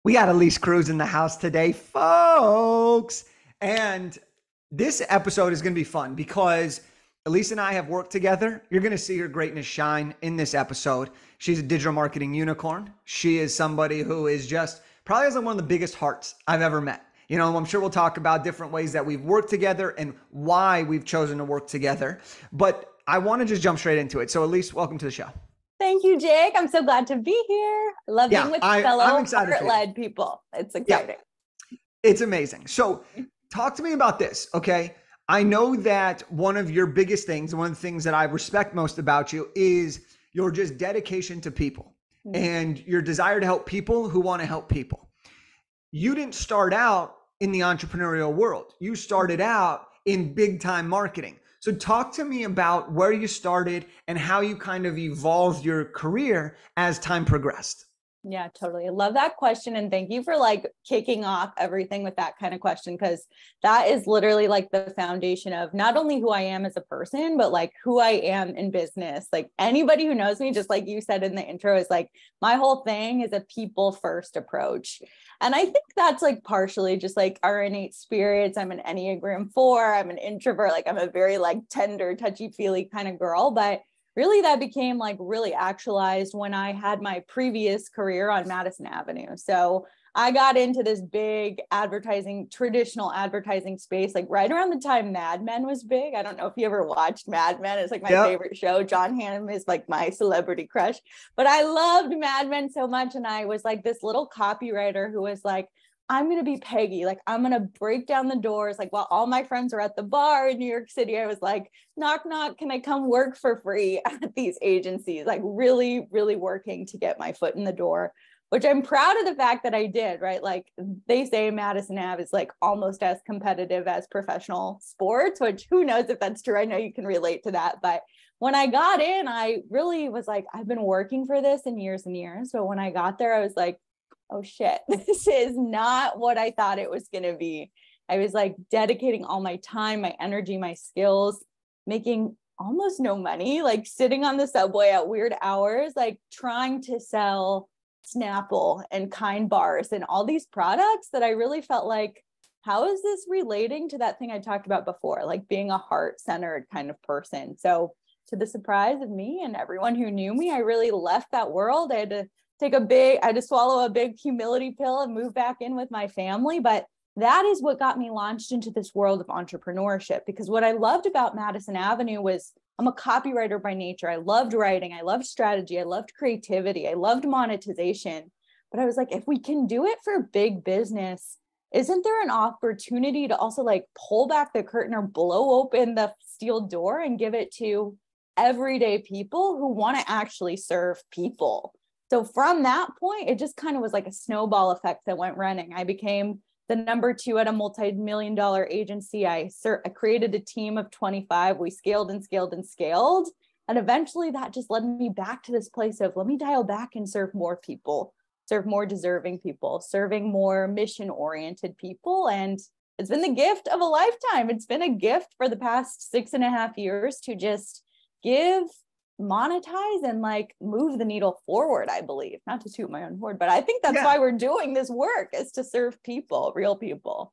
We got Elise Cruz in the house today, folks. And this episode is going to be fun because Elise and I have worked together. You're going to see her greatness shine in this episode. She's a digital marketing unicorn. She is somebody who is just probably has one of the biggest hearts I've ever met. You know, I'm sure we'll talk about different ways that we've worked together and why we've chosen to work together. But I want to just jump straight into it. So, Elise, welcome to the show. Thank you, Jake. I'm so glad to be here. I love being with fellow excited heart-led people. It's exciting. Yeah, it's amazing. So talk to me about this, okay? I know that one of your biggest things, one of the things that I respect most about you is your just dedication to people and your desire to help people who want to help people. You didn't start out in the entrepreneurial world. You started out in big time marketing. So talk to me about where you started and how you kind of evolved your career as time progressed. Yeah, totally. I love that question. And thank you for kicking off everything with that kind of question, because that is literally the foundation of not only who I am as a person, but who I am in business. Anybody who knows me, just like you said in the intro, is my whole thing is a people first approach. And I think that's partially just our innate spirits. I'm an Enneagram 4. I'm an introvert. I'm a very tender, touchy-feely kind of girl. But really that became really actualized when I had my previous career on Madison Avenue. So I got into this big traditional advertising space, right around the time Mad Men was big. I don't know if you ever watched Mad Men. It's my favorite show. John Hamm is my celebrity crush, but I loved Mad Men so much. And I was this little copywriter who was I'm going to be Peggy. I'm going to break down the doors. While all my friends are at the bar in New York City, I was knock, knock. Can I come work for free at these agencies? Really, really working to get my foot in the door, which I'm proud of the fact that I did, right? They say Madison Ave is almost as competitive as professional sports, which who knows if that's true. I know you can relate to that. But when I got in, I really was I've been working for this in years and years. But when I got there, I was oh shit, this is not what I thought it was going to be. I was dedicating all my time, my energy, my skills, making almost no money, sitting on the subway at weird hours, trying to sell Snapple and Kind bars and all these products that I really felt how is this relating to that thing I talked about before, being a heart-centered kind of person. So to the surprise of me and everyone who knew me, I really left that world. I had to swallow a big humility pill and move back in with my family. But that is what got me launched into this world of entrepreneurship, because what I loved about Madison Avenue was I'm a copywriter by nature. I loved writing. I loved strategy. I loved creativity. I loved monetization. But I was if we can do it for big business, isn't there an opportunity to also pull back the curtain or blow open the steel door and give it to everyday people who want to actually serve people? So from that point, it just kind of was a snowball effect that went running. I became the number 2 at a multi-million-dollar agency. I created a team of 25. We scaled and scaled and scaled. And eventually that just led me back to this place of let me dial back and serve more people, serve more deserving people, serving more mission-oriented people. And it's been the gift of a lifetime. It's been a gift for the past 6.5 years to just give, monetize, and move the needle forward, I believe. Not to toot my own horn, but I think that's why we're doing this work, is to serve people, real people.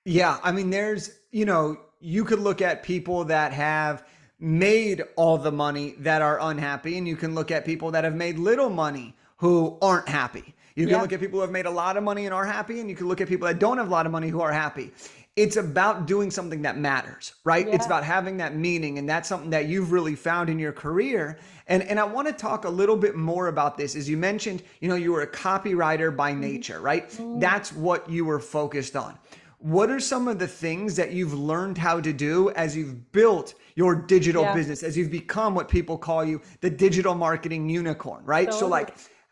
Yeah. I mean, you could look at people that have made all the money that are unhappy, and you can look at people that have made little money who aren't happy. You can look at people who have made a lot of money and are happy, and you can look at people that don't have a lot of money who are happy. It's about doing something that matters, right? Yeah. It's about having that meaning. And that's something that you've really found in your career. And I want to talk a little bit more about this. As you mentioned, you were a copywriter by nature, right? That's what you were focused on. What are some of the things that you've learned how to do as you've built your digital business, as you've become what people call you, the digital marketing unicorn, right? So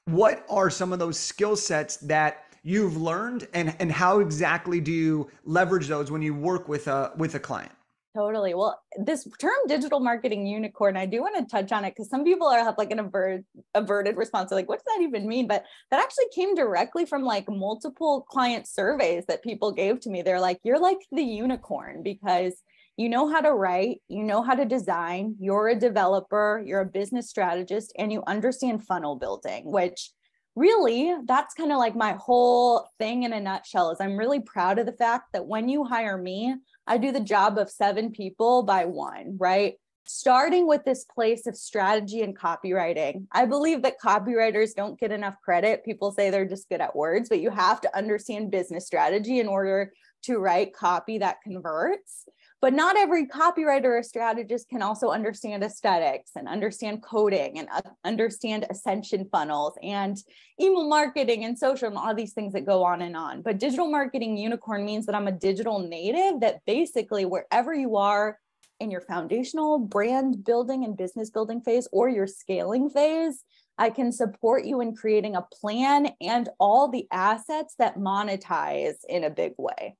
what are some of those skill sets that you've learned, and how exactly do you leverage those when you work with a client? Totally. Well, this term digital marketing unicorn, I do want to touch on it because some people have an averted response. What does that even mean? But that actually came directly from multiple client surveys that people gave to me. They're you're the unicorn because you know how to write, you know how to design, you're a developer, you're a business strategist, and you understand funnel building, which really, that's kind of like my whole thing in a nutshell. Is I'm really proud of the fact that when you hire me, I do the job of 7 people by 1, right? Starting with this place of strategy and copywriting. I believe that copywriters don't get enough credit. People say they're just good at words, but you have to understand business strategy in order to write copy that converts. But not every copywriter or strategist can also understand aesthetics and understand coding and understand ascension funnels and email marketing and social and all these things that go on and on. But digital marketing unicorn means that I'm a digital native, that basically wherever you are in your foundational brand building and business building phase or your scaling phase, I can support you in creating a plan and all the assets that monetize in a big way.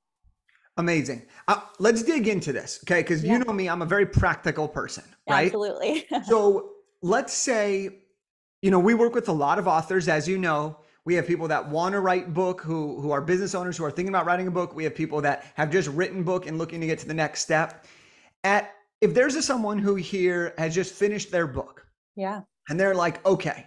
Amazing. Let's dig into this, okay? Because you know me, I'm a very practical person, right? Absolutely. So let's say, we work with a lot of authors, as you know. We have people that want to write book, who are business owners, who are thinking about writing a book. We have people that have just written book and looking to get to the next step. If there's someone who here has just finished their book, and they're like, okay,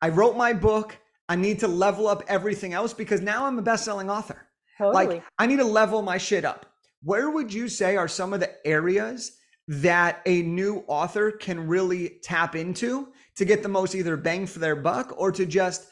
I wrote my book. I need to level up everything else because now I'm a best-selling author. Totally. Like, I need to level my shit up. Where would you say are some of the areas that a new author can really tap into to get the most either bang for their buck or to just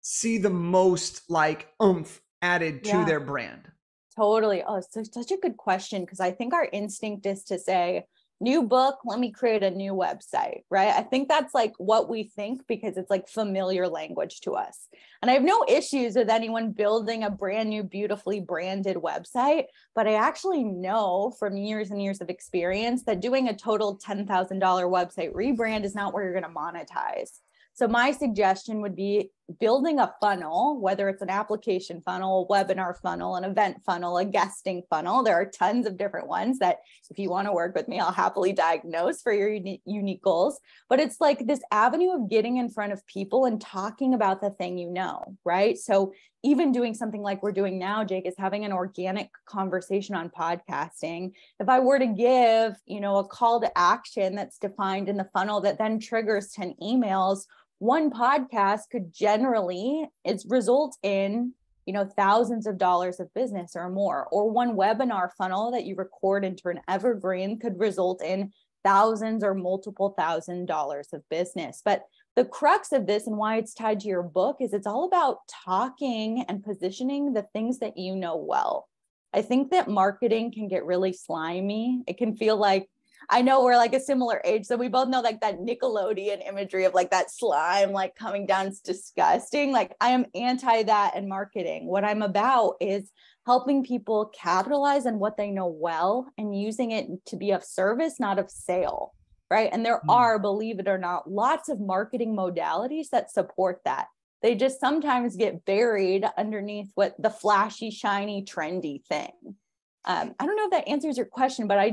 see the most like oomph added to their brand? Totally. Oh, so such a good question, because I think our instinct is to say, new book, let me create a new website, right? I think that's like what we think because it's like familiar language to us. And I have no issues with anyone building a brand new, beautifully branded website, but I actually know from years and years of experience that doing a total $10,000 website rebrand is not where you're going to monetize. So my suggestion would be building a funnel, whether it's an application funnel, a webinar funnel, an event funnel, a guesting funnel. There are tons of different ones that if you want to work with me, I'll happily diagnose for your unique goals. But it's like this avenue of getting in front of people and talking about the thing you know, right? So even doing something like we're doing now, Jake, is having an organic conversation on podcasting. If I were to give, a call to action that's defined in the funnel that then triggers 10 emails, one podcast could generally result in, thousands of dollars of business or more, or one webinar funnel that you record into an evergreen could result in thousands or multiple $1,000s of business. But the crux of this and why it's tied to your book is it's all about talking and positioning the things that you know well. I think that marketing can get really slimy. It can feel like, I know we're like a similar age, so we both know like that Nickelodeon imagery of like that slime like coming down. It's disgusting. Like I am anti that in marketing. What I'm about is helping people capitalize on what they know well and using it to be of service, not of sale, right? And there are, believe it or not, lots of marketing modalities that support that. They just sometimes get buried underneath what the flashy, shiny, trendy thing. I don't know if that answers your question, but I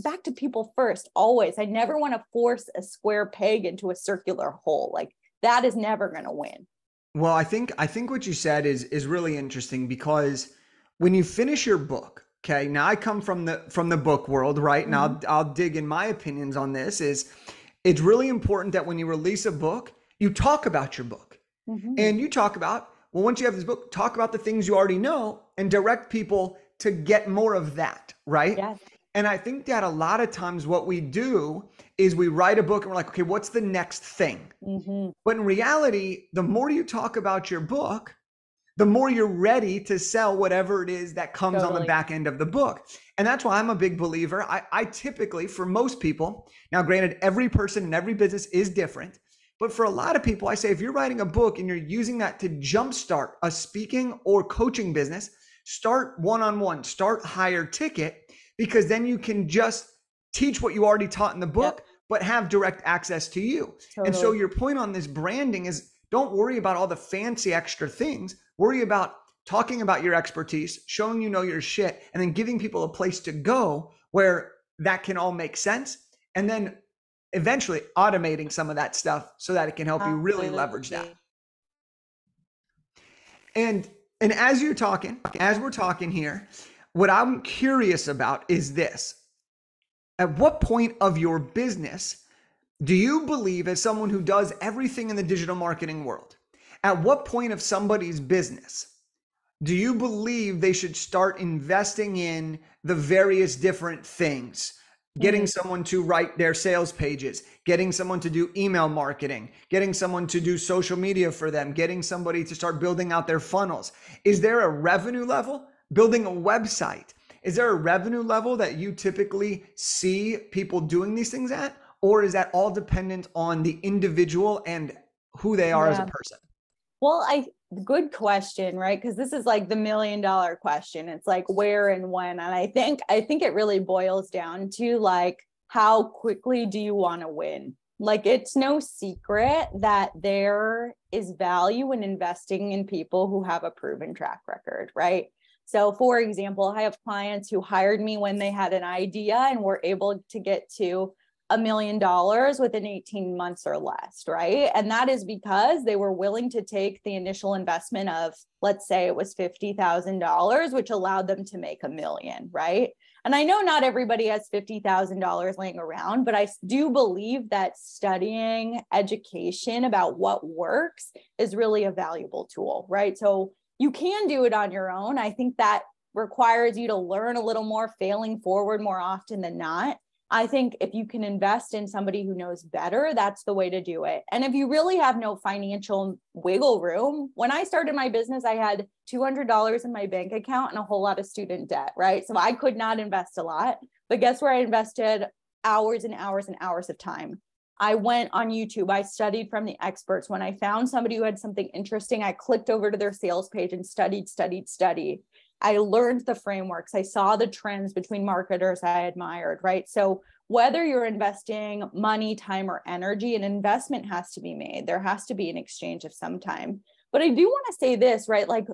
back to people first, always. I never want to force a square peg into a circular hole. Like that is never going to win. Well, I think what you said is really interesting because when you finish your book, okay, now I come from the book world, right? Now I'll dig in my opinions on this. It's really important that when you release a book, you talk about your book and you talk about, well, once you have this book, talk about the things you already know and direct people to get more of that, right? Yes. And I think that a lot of times what we do is we write a book and we're like, okay, what's the next thing? But in reality, the more you talk about your book, the more you're ready to sell whatever it is that comes on the back end of the book. And that's why I'm a big believer. I typically, for most people, now granted, every person and every business is different, but for a lot of people, I say, if you're writing a book and you're using that to jumpstart a speaking or coaching business, start one-on-one, start higher ticket, because then you can just teach what you already taught in the book, but have direct access to you. Totally. And so your point on this branding is don't worry about all the fancy extra things. Worry about talking about your expertise, showing you know your shit, and then giving people a place to go where that can all make sense. And then eventually automating some of that stuff so that it can help you really leverage that. And as we're talking here, what I'm curious about is this. At what point of your business do you believe, as someone who does everything in the digital marketing world, At what point of somebody's business do you believe they should start investing in the various different things? Getting someone to write their sales pages, getting someone to do email marketing, getting someone to do social media for them, getting somebody to start building out their funnels. Is there a revenue level? Building a website. Is there a revenue level that you typically see people doing these things at? Or is that all dependent on the individual and who they are as a person? Well, good question, right? Because this is like the $1 million question. It's like where and when. And I think it really boils down to like, how quickly do you want to win? Like, it's no secret that there is value in investing in people who have a proven track record, right? So for example, I have clients who hired me when they had an idea and were able to get to $1 million within 18 months or less, right? And that is because they were willing to take the initial investment of, let's say it was $50,000, which allowed them to make $1 million, right? And I know not everybody has $50,000 laying around, but I do believe that studying education about what works is really a valuable tool, right? So you can do it on your own. I think that requires you to learn a little more, failing forward more often than not. I think if you can invest in somebody who knows better, that's the way to do it. And if you really have no financial wiggle room, when I started my business, I had $200 in my bank account and a whole lot of student debt, right? So I could not invest a lot, but guess where I invested hours and hours and hours of time? I went on YouTube. I studied from the experts. When I found somebody who had something interesting, I clicked over to their sales page and studied. I learned the frameworks. I saw the trends between marketers I admired, right? So whether you're investing money, time, or energy, an investment has to be made. There has to be an exchange of some time. But I do want to say this, right? Like,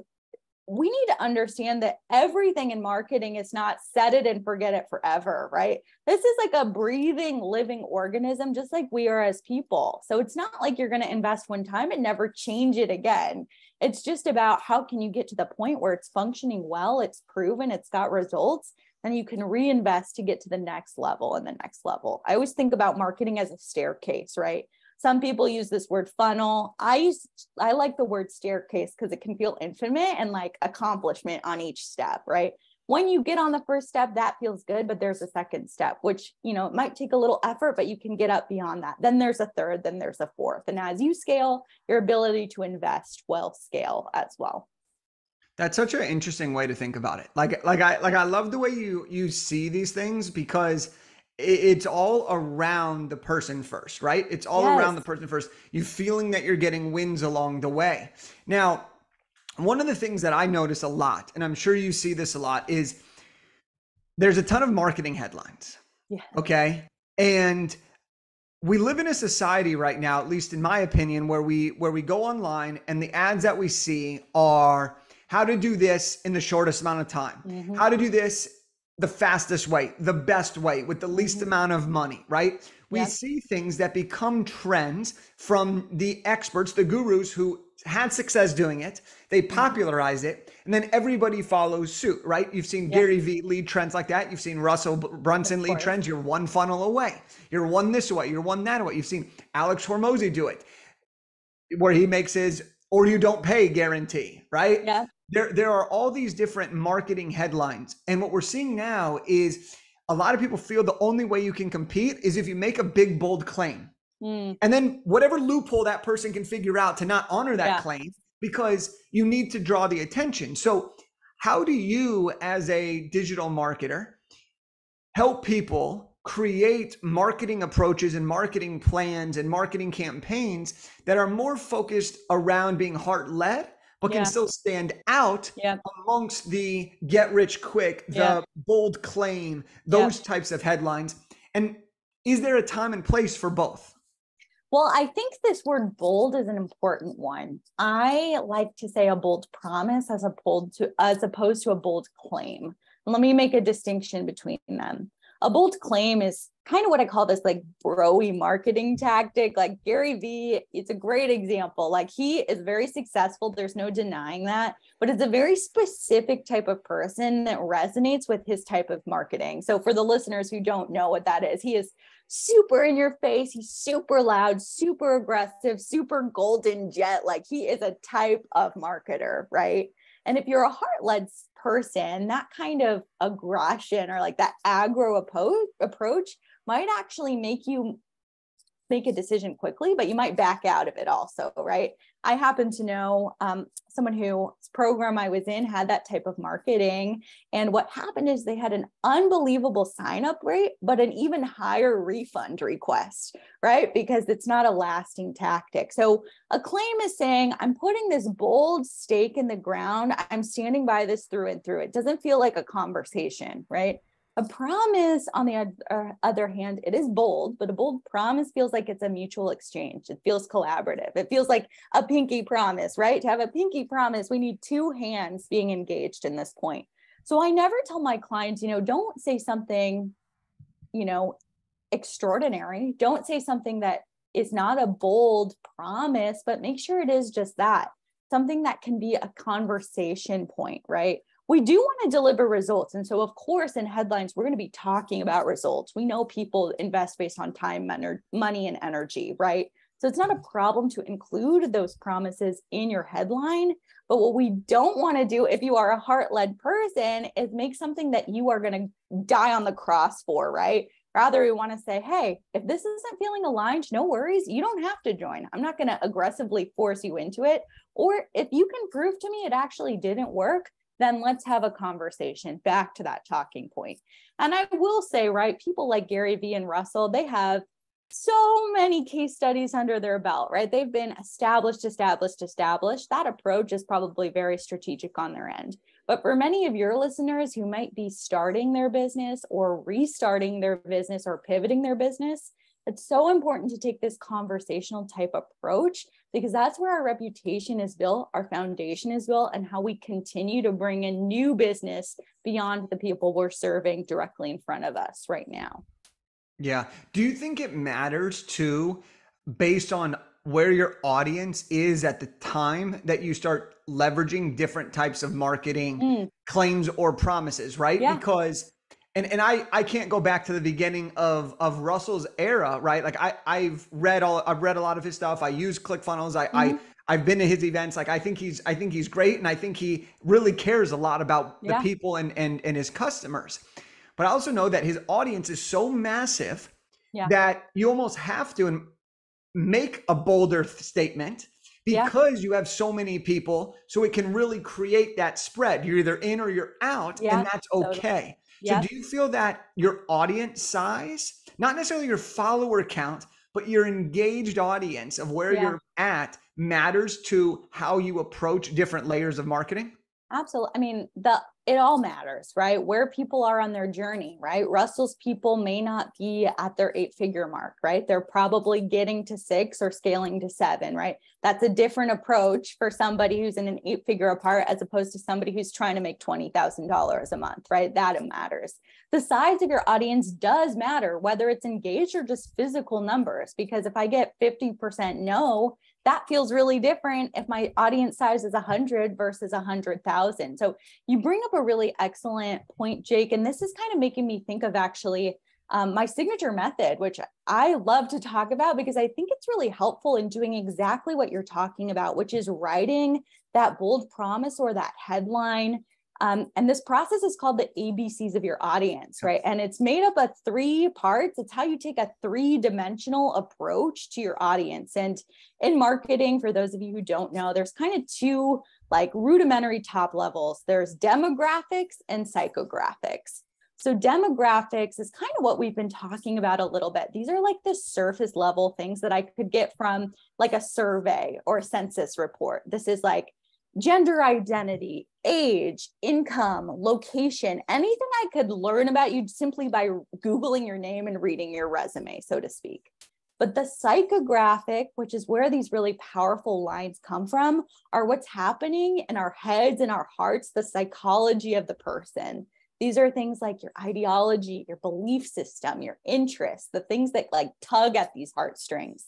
we need to understand that everything in marketing is not set it and forget it forever, right? This is like a breathing, living organism, just like we are as people. So it's not like you're going to invest one time and never change it again. It's just about how can you get to the point where it's functioning well, it's proven, it's got results, and you can reinvest to get to the next level and the next level. I always think about marketing as a staircase, right? Some people use this word funnel. I like the word staircase because it can feel intimate and like accomplishment on each step, right? When you get on the first step, that feels good, but there's a second step, which, it might take a little effort, but you can get up beyond that. Then there's a third, then there's a fourth. And as you scale, your ability to invest will scale as well. That's such an interesting way to think about it. I love the way you see these things, because it's all around the person first, right? It's all around the person first. You feeling that you're getting wins along the way. Now, one of the things that I notice a lot, and I'm sure you see this a lot, is there's a ton of marketing headlines. Yeah. Okay. And we live in a society right now, at least in my opinion, where we go online and the ads that we see are how to do this in the shortest amount of time, how to do this the fastest way, the best way, with the least amount of money, right? We see things that become trends from the experts, the gurus who had success doing it. They popularize it, and then everybody follows suit, right? You've seen Gary Vee lead trends like that. You've seen Russell Brunson lead trends. You're one funnel away. You're one this way. You're one that way. You've seen Alex Hormozy do it, where he makes his "or you don't pay" guarantee, right? Yeah. There are all these different marketing headlines. And what we're seeing now is a lot of people feel the only way you can compete is if you make a big, bold claim. And then whatever loophole that person can figure out to not honor that claim, because you need to draw the attention. So how do you, as a digital marketer, help people create marketing approaches and marketing plans and marketing campaigns that are more focused around being heart-led, but can still stand out amongst the get rich quick, the bold claim, those types of headlines? And is there a time and place for both? Well, I think this word bold is an important one. I like to say a bold promise as opposed to a bold claim. Let me make a distinction between them. A bold claim is kind of what I call this like bro-y marketing tactic. Like Gary Vee, it's a great example. Like, he is very successful. There's no denying that, but it's a very specific type of person that resonates with his type of marketing. So for the listeners who don't know what that is, he is super in your face. He's super loud, super aggressive, super golden jet. Like he is a type of marketer, right? And if you're a heart-led person, that kind of aggression or like that aggro approach might actually make you make a decision quickly, but you might back out of it also, right? I happen to know someone whose program I was in had that type of marketing. And what happened is they had an unbelievable sign-up rate, but an even higher refund request, right? Because it's not a lasting tactic. So a claim is saying, I'm putting this bold stake in the ground. I'm standing by this through and through. It doesn't feel like a conversation, right? A promise, on the other hand, it is bold, but a bold promise feels like it's a mutual exchange. It feels collaborative. It feels like a pinky promise, right? To have a pinky promise, we need two hands being engaged in this point. So I never tell my clients, don't say something, extraordinary. Don't say something that is not a bold promise, but make sure it is just that, something that can be a conversation point, right? We do want to deliver results. And so, of course, in headlines, we're going to be talking about results. We know people invest based on time, money, and energy, right? So it's not a problem to include those promises in your headline. But what we don't want to do if you are a heart-led person is make something that you are going to die on the cross for, right? Rather, we want to say, hey, if this isn't feeling aligned, no worries. You don't have to join. I'm not going to aggressively force you into it. Or if you can prove to me it actually didn't work, then let's have a conversation, back to that talking point. And I will say, right, people like Gary Vee and Russell, they have so many case studies under their belt, right? They've been established. That approach is probably very strategic on their end. But for many of your listeners who might be starting their business or restarting their business or pivoting their business, it's so important to take this conversational type approach, because that's where our reputation is built, our foundation is built, and how we continue to bring in new business beyond the people we're serving directly in front of us right now. Yeah. Do you think it matters too, based on where your audience is at the time that you start leveraging different types of marketing claims or promises, right? Yeah. Because and I can't go back to the beginning of Russell's era, right? Like I've read a lot of his stuff. I use ClickFunnels. I've been to his events. Like I think he's great, and I think he really cares a lot about the people and his customers. But I also know that his audience is so massive that you almost have to make a bolder statement because you have so many people, so it can really create that spread. You're either in or you're out, and that's okay. So do you feel that your audience size, not necessarily your follower count, but your engaged audience of where you're at, matters to how you approach different layers of marketing? Absolutely. I mean, it all matters, right? Where people are on their journey, right? Russell's people may not be at their 8-figure mark, right? They're probably getting to 6 or scaling to 7, right? That's a different approach for somebody who's in an 8-figure apart as opposed to somebody who's trying to make $20,000 a month, right? That matters. The size of your audience does matter, whether it's engaged or just physical numbers, because if I get 50% no, that feels really different if my audience size is 100 versus 100,000. So you bring up a really excellent point, Jake. And this is kind of making me think of actually my signature method, which I love to talk about because I think it's really helpful in doing exactly what you're talking about, which is writing that bold promise or that headline. And this process is called the ABCs of your audience, right? And it's made up of 3 parts. It's how you take a 3-dimensional approach to your audience. And in marketing, for those of you who don't know, there's kind of 2 like rudimentary top levels. There's demographics and psychographics. So demographics is kind of what we've been talking about a little bit. These are like the surface level things that I could get from like a survey or a census report. This is like gender identity, age, income, location, anything I could learn about you simply by Googling your name and reading your resume, so to speak. But the psychographic, which is where these really powerful lines come from, are what's happening in our heads and our hearts, the psychology of the person. These are things like your ideology, your belief system, your interests, the things that like tug at these heartstrings.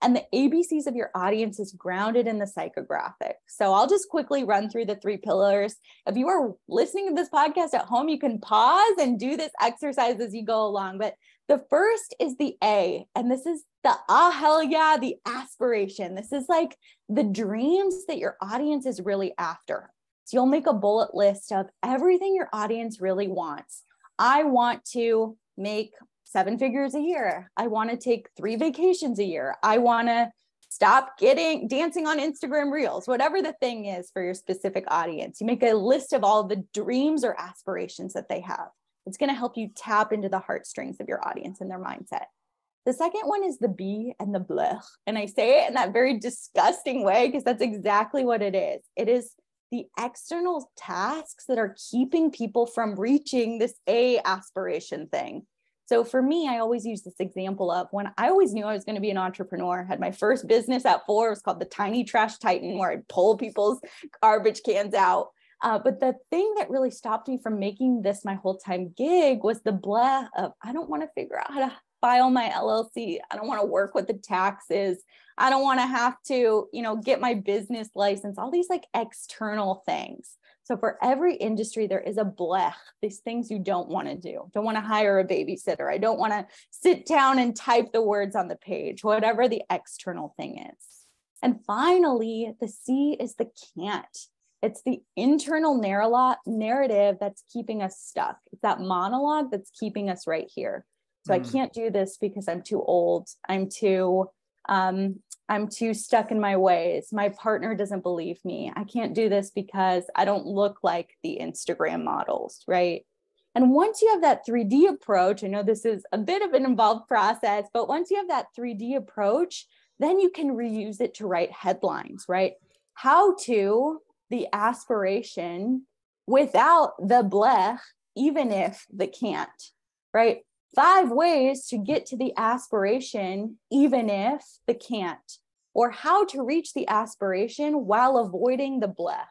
And the ABCs of your audience is grounded in the psychographic. So I'll just quickly run through the 3 pillars. If you are listening to this podcast at home, you can pause and do this exercise as you go along. But The first is the A, and this is the hell yeah, the aspiration. This is like the dreams that your audience is really after. So you'll make a bullet list of everything your audience really wants. I want to make 7 figures a year. I want to take 3 vacations a year. I want to stop dancing on Instagram Reels, whatever the thing is for your specific audience. You make a list of all the dreams or aspirations that they have. It's going to help you tap into the heartstrings of your audience and their mindset. The second one is the B and the blech. And I say it in that very disgusting way because that's exactly what it is. It is the external tasks that are keeping people from reaching this A aspiration thing. So for me, I always use this example of when I always knew I was going to be an entrepreneur. I had my first business at 4. It was called the Tiny Trash Titan, where I'd pull people's garbage cans out. But the thing that really stopped me from making this my whole-time gig was the blah of, I don't want to figure out how to file my LLC. I don't want to work with the taxes. I don't want to have to, get my business license, all these like external things. So for every industry, there is a blech, these things you don't want to do. Don't want to hire a babysitter. I don't want to sit down and type the words on the page, whatever the external thing is. And finally, the C is the can't. It's the internal narrative that's keeping us stuck. It's that monologue that's keeping us right here. So I can't do this because I'm too old. I'm too stuck in my ways. My partner doesn't believe me. I can't do this because I don't look like the Instagram models, right? And once you have that 3D approach, I know this is a bit of an involved process, but once you have that 3D approach, then you can reuse it to write headlines, right? How to the aspiration without the blech, even if the can't, right? 5 ways to get to the aspiration, even if the can't, or how to reach the aspiration while avoiding the blech.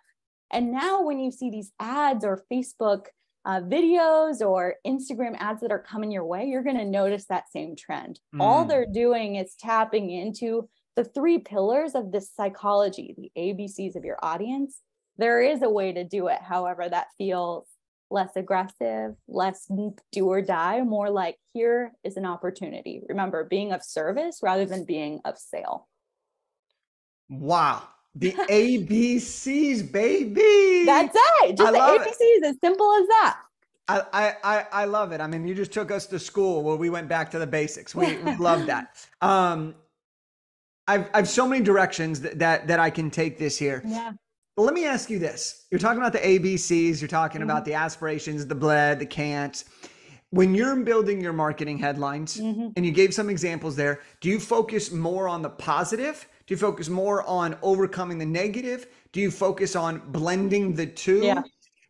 And now when you see these ads or Facebook videos or Instagram ads that are coming your way, you're going to notice that same trend. All they're doing is tapping into the 3 pillars of this psychology, the ABCs of your audience. There is a way to do it. However, that feels less aggressive, less do or die, more like here is an opportunity. Remember, being of service rather than being of sale. Wow. The ABCs, baby. That's it. Just the ABCs, as simple as that. I love it. I mean, you just took us to school where we went back to the basics. We love that. I've so many directions that I can take this here. Yeah. But let me ask you this. You're talking about the ABCs, you're talking about the aspirations, the bled, the can'ts. When you're building your marketing headlines, and you gave some examples there, do you focus more on the positive? Do you focus more on overcoming the negative? Do you focus on blending the two? Yeah.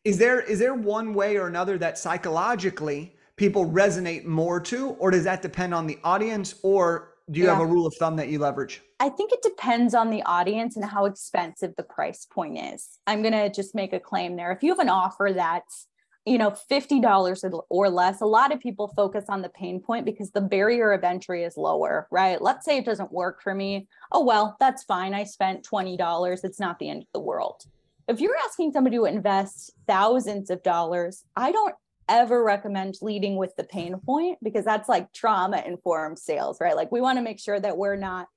Is there one way or another that psychologically people resonate more to, or does that depend on the audience, or do you have a rule of thumb that you leverage? I think it depends on the audience and how expensive the price point is. I'm going to just make a claim there. If you have an offer that's, $50 or less, a lot of people focus on the pain point because the barrier of entry is lower, right? Let's say it doesn't work for me. Oh, well, that's fine. I spent $20. It's not the end of the world. If you're asking somebody to invest thousands of dollars, I don't ever recommend leading with the pain point because that's like trauma-informed sales, right? Like we want to make sure that we're not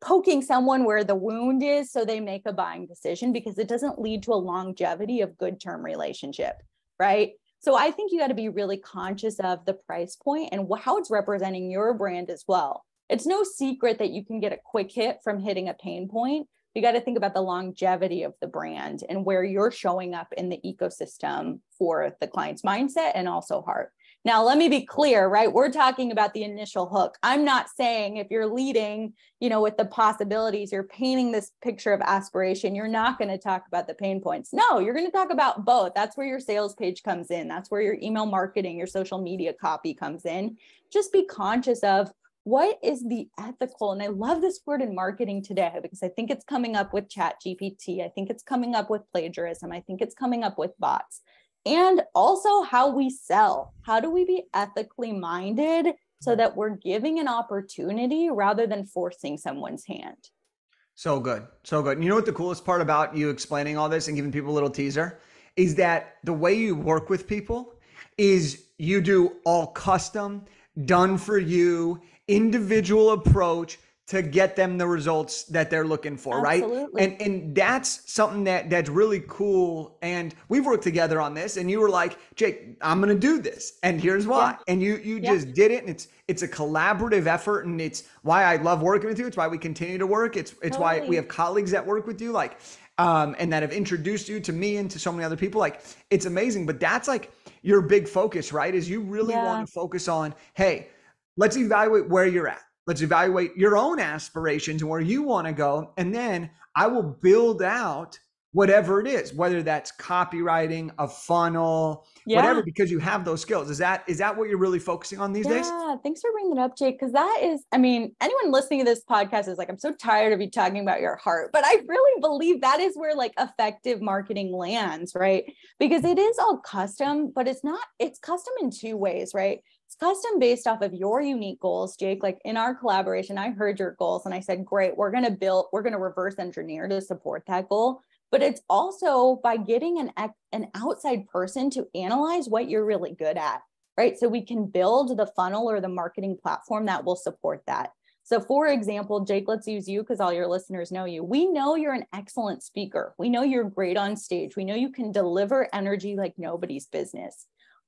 poking someone where the wound is so they make a buying decision, because it doesn't lead to a longevity of good term relationship, right? So I think you got to be really conscious of the price point and how it's representing your brand as well. It's no secret that you can get a quick hit from hitting a pain point. You got to think about the longevity of the brand and where you're showing up in the ecosystem for the client's mindset and also heart. Now, let me be clear, right? We're talking about the initial hook. I'm not saying if you're leading, with the possibilities, you're painting this picture of aspiration, you're not going to talk about the pain points. No, you're going to talk about both. That's where your sales page comes in. That's where your email marketing, your social media copy comes in. Just be conscious of what is the ethical, and I love this word in marketing today because I think it's coming up with ChatGPT. I think it's coming up with plagiarism. I think it's coming up with bots. And also how we sell. How do we be ethically minded so that we're giving an opportunity rather than forcing someone's hand? So good. So good. And you know what the coolest part about you explaining all this and giving people a little teaser is that the way you work with people is you do all custom, done for you, individual approach to get them the results that they're looking for, Absolutely. right? And that's something that's really cool. And we've worked together on this, and you were like, Jake, I'm gonna do this, and here's why. Yeah. And you just did it, and it's a collaborative effort, and it's why I love working with you. It's why we continue to work. It's why we have colleagues that work with you, like and that have introduced you to me and to so many other people. Like, it's amazing. But that's like your big focus, right? Is you really want to focus on, hey, let's evaluate where you're at. Let's evaluate your own aspirations and where you want to go. And then I will build out whatever it is, whether that's copywriting, a funnel, whatever, because you have those skills. Is that what you're really focusing on these days? Yeah, thanks for bringing that up, Jake, because that is, I mean, anyone listening to this podcast is like, I'm so tired of you talking about your heart, but I really believe that is where like effective marketing lands, right? Because it is all custom, but it's custom in two ways, right? It's custom based off of your unique goals, Jake. Like in our collaboration, I heard your goals and I said, great, we're going to reverse engineer to support that goal. But it's also by getting an outside person to analyze what you're really good at, right? So we can build the funnel or the marketing platform that will support that. So for example, Jake, let's use you because all your listeners know you. We know you're an excellent speaker. We know you're great on stage. We know you can deliver energy like nobody's business.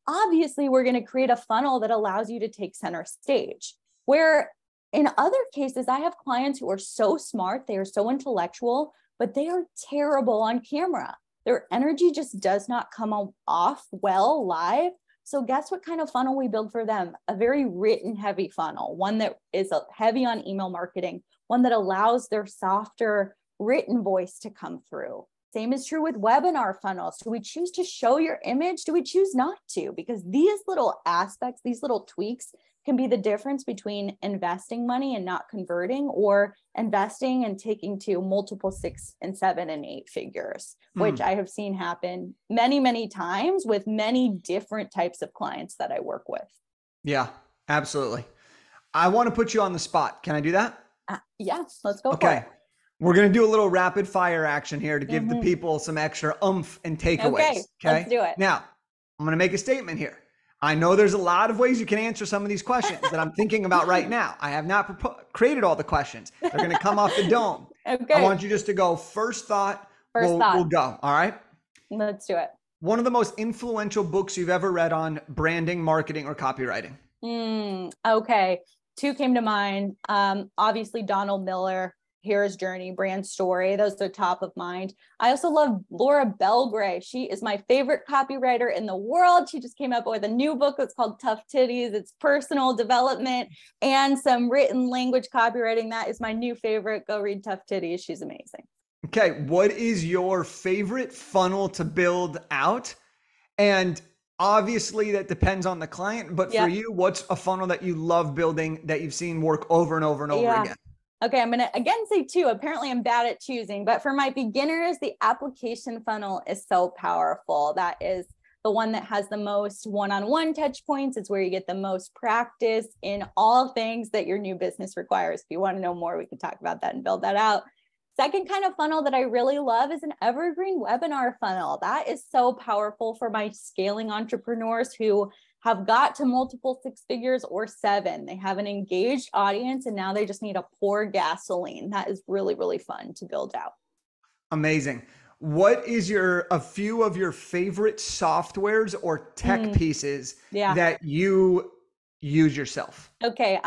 Obviously, we're going to create a funnel that allows you to take center stage. Where in other cases, I have clients who are so smart, they are so intellectual, but they are terrible on camera. Their energy just does not come off well live. So guess what kind of funnel we build for them? A very written heavy funnel, one that is heavy on email marketing, one that allows their softer written voice to come through. Same is true with webinar funnels. Do we choose to show your image? Do we choose not to? Because these little aspects, these little tweaks can be the difference between investing money and not converting, or investing and taking to multiple 6 and 7 and 8 figures, which I have seen happen many, many times with many different types of clients that I work with. Yeah, absolutely. I want to put you on the spot. Can I do that? Yes, let's go for it. We're going to do a little rapid fire action here to give the people some extra oomph and takeaways. Okay, let's do it. Now, I'm going to make a statement here. I know there's a lot of ways you can answer some of these questions that I'm thinking about right now. I have not created all the questions. They're going to come off the dome. Okay. I want you just to go first thought. We'll go. All right. Let's do it. One of the most influential books you've ever read on branding, marketing, or copywriting. Okay. 2 came to mind. Obviously, Donald Miller. Hero's Journey, Brand Story. Those are top of mind. I also love Laura Belgray. She is my favorite copywriter in the world. She just came up with a new book that's called Tough Titties. It's personal development and some written language copywriting. That is my new favorite. Go read Tough Titties. She's amazing. Okay. What is your favorite funnel to build out? And obviously that depends on the client, but for you, what's a funnel that you love building that you've seen work over and over and over again? Okay, I'm going to again say 2. Apparently I'm bad at choosing, but for my beginners, the application funnel is so powerful. That is the one that has the most one-on-one touch points. It's where you get the most practice in all things that your new business requires. If you want to know more, we can talk about that and build that out. Second kind of funnel that I really love is an evergreen webinar funnel. That is so powerful for my scaling entrepreneurs who have got to multiple 6 figures or 7. They have an engaged audience and now they just need to pour gasoline. That is really, really fun to build out. Amazing. What is a few of your favorite softwares or tech pieces that you use yourself? Okay,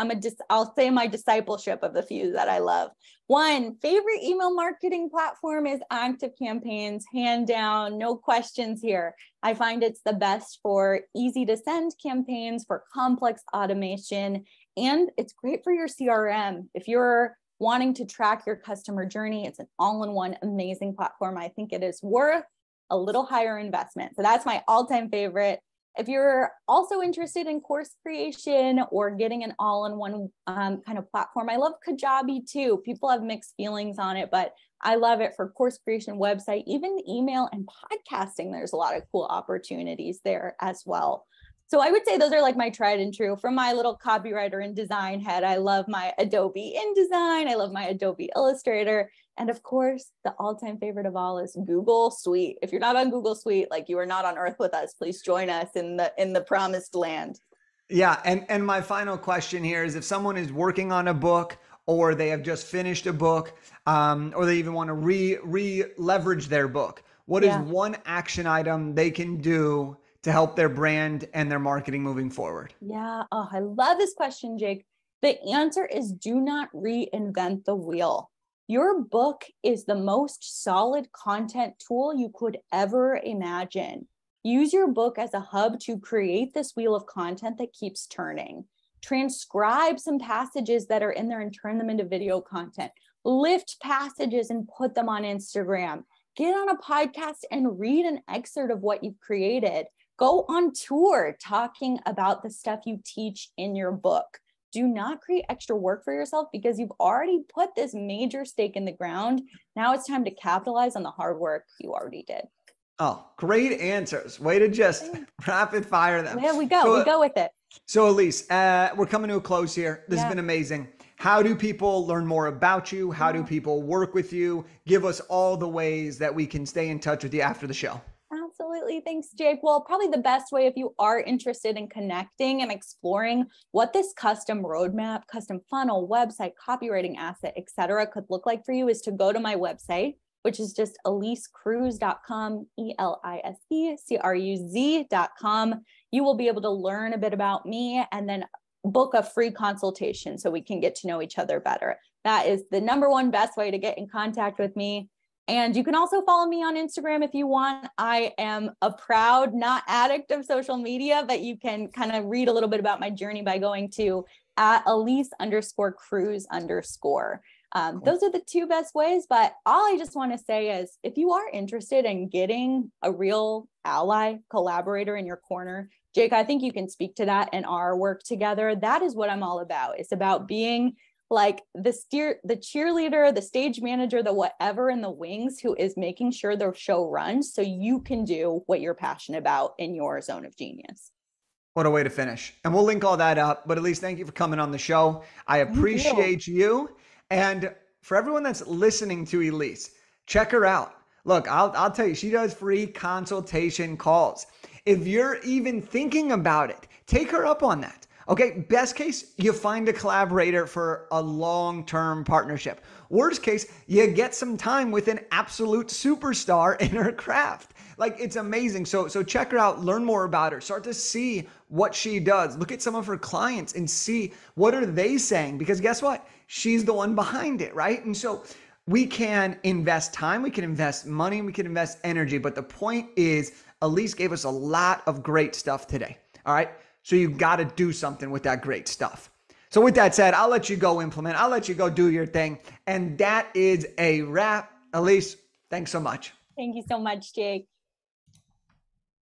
I'll say my discipleship of the few that I love. One favorite email marketing platform is Active Campaigns, hand down, no questions here. I find it's the best for easy to send campaigns, for complex automation, and it's great for your CRM. If you're wanting to track your customer journey, it's an all-in-one amazing platform. I think it is worth a little higher investment. So that's my all-time favorite. If you're also interested in course creation or getting an all-in-one kind of platform, I love Kajabi too. People have mixed feelings on it, but I love it for course creation, website, even email and podcasting. There's a lot of cool opportunities there as well. So I would say those are like my tried and true. From my little copywriter and design head, I love my Adobe InDesign. I love my Adobe Illustrator. And of course, the all-time favorite of all is Google Suite. If you're not on Google Suite, like you are not on earth with us, please join us in the promised land. Yeah, and my final question here is if someone is working on a book or they have just finished a book, or they even want to re leverage their book, what is Yeah. one action item they can do to help their brand and their marketing moving forward? Yeah. Oh, I love this question, Jake. The answer is do not reinvent the wheel. Your book is the most solid content tool you could ever imagine. Use your book as a hub to create this wheel of content that keeps turning. Transcribe some passages that are in there and turn them into video content. Lift passages and put them on Instagram. Get on a podcast and read an excerpt of what you've created. Go on tour talking about the stuff you teach in your book. Do not create extra work for yourself because you've already put this major stake in the ground. Now it's time to capitalize on the hard work you already did. Oh, great answers. Way to just rapid fire them. There we go. So, We go with it. so Elise, we're coming to a close here. This has Yeah. been amazing. How do people learn more about you? How do people work with you? Give us all the ways that we can stay in touch with you after the show. Absolutely. Thanks, Jake. Well, probably the best way if you are interested in connecting and exploring what this custom roadmap, custom funnel, website, copywriting asset, etc., could look like for you is to go to my website, which is just elisecruz.com, ELISECRUZ.com. You will be able to learn a bit about me and then book a free consultation so we can get to know each other better. That is the number one best way to get in contact with me. And you can also follow me on Instagram if you want. I am a proud, not addict of social media, but you can kind of read a little bit about my journey by going to at Elise_Cruz_. Those are the two best ways. But all I just want to say is if you are interested in getting a real ally, collaborator in your corner, Jake, I think you can speak to that in our work together. That is what I'm all about. It's about being like the cheerleader, the stage manager, the whatever in the wings who is making sure the show runs so you can do what you're passionate about in your zone of genius. What a way to finish. And we'll link all that up. But Elise, thank you for coming on the show. I appreciate you. And for everyone that's listening to Elise, check her out. Look, I'll tell you, she does free consultation calls. If you're even thinking about it, take her up on that. Okay, best case, you find a collaborator for a long-term partnership. Worst case, you get some time with an absolute superstar in her craft. Like, it's amazing. So check her out, learn more about her, start to see what she does. Look at some of her clients and see what are they saying, because guess what? She's the one behind it, right? And so we can invest time, we can invest money, we can invest energy. But the point is, Elise gave us a lot of great stuff today. All right. So you got to do something with that great stuff. So with that said, I'll let you go implement. I'll let you go do your thing. And that is a wrap. Elise, thanks so much. Thank you so much, Jake.